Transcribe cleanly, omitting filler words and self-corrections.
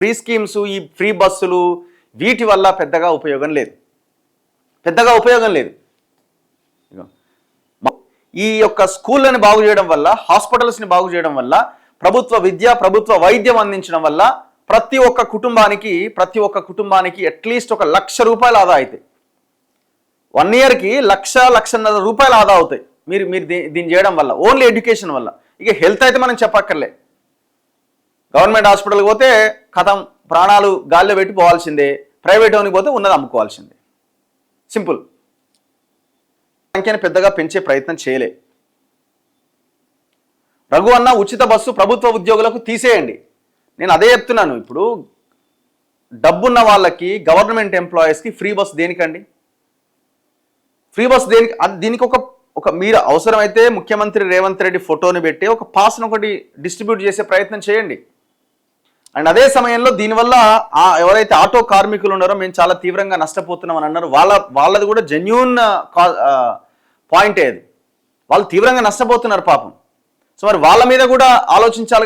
Free schemes, ఈ free బస్సులు వీటి వల్ల పెద్దగా ఉపయోగం లేదు. ఈ యొక్క స్కూళ్ళని బాగు చేయడం వల్ల, హాస్పిటల్స్ని బాగు చేయడం వల్ల, ప్రభుత్వ విద్య, ప్రభుత్వ వైద్యం అందించడం వల్ల ప్రతి ఒక్క కుటుంబానికి అట్లీస్ట్ ఒక ₹1,00,000 ఆదా అవుతాయి. 1 ఇయర్కి ₹1,00,000-1,50,000 ఆదా అవుతాయి మీరు దీన్ని చేయడం వల్ల, ఓన్లీ ఎడ్యుకేషన్ వల్ల. ఇక హెల్త్ అయితే మనం చెప్పక్కర్లే. గవర్నమెంట్ హాస్పిటల్కి పోతే కథం, ప్రాణాలు గాల్లో పెట్టి పోవాల్సిందే. ప్రైవేట్ ఓనికి పోతే ఉన్నది అమ్ముకోవాల్సిందే. సింపుల్. సంఖ్యను పెద్దగా పెంచే ప్రయత్నం చేయలే. రఘు అన్న ఉచిత బస్సు ప్రభుత్వ ఉద్యోగులకు తీసేయండి. నేను అదే చెప్తున్నాను. ఇప్పుడు డబ్బున్న వాళ్ళకి, గవర్నమెంట్ ఎంప్లాయీస్కి ఫ్రీ బస్ దేనికండి? ఫ్రీ బస్ దేనికి? దీనికి ఒక మీరు అవసరమైతే ముఖ్యమంత్రి రేవంత్ రెడ్డి ఫోటోని పెట్టి ఒక పాస్ను ఒకటి డిస్ట్రిబ్యూట్ చేసే ప్రయత్నం చేయండి. అండ్ అదే సమయంలో దీనివల్ల ఎవరైతే ఆటో కార్మికులు ఉన్నారో మేము చాలా తీవ్రంగా నష్టపోతున్నామని అన్నారు, వాళ్ళది కూడా జెన్యూన్ పాయింటే అది. వాళ్ళు తీవ్రంగా నష్టపోతున్నారు పాపం. సో మరి వాళ్ళ మీద కూడా ఆలోచించాలి.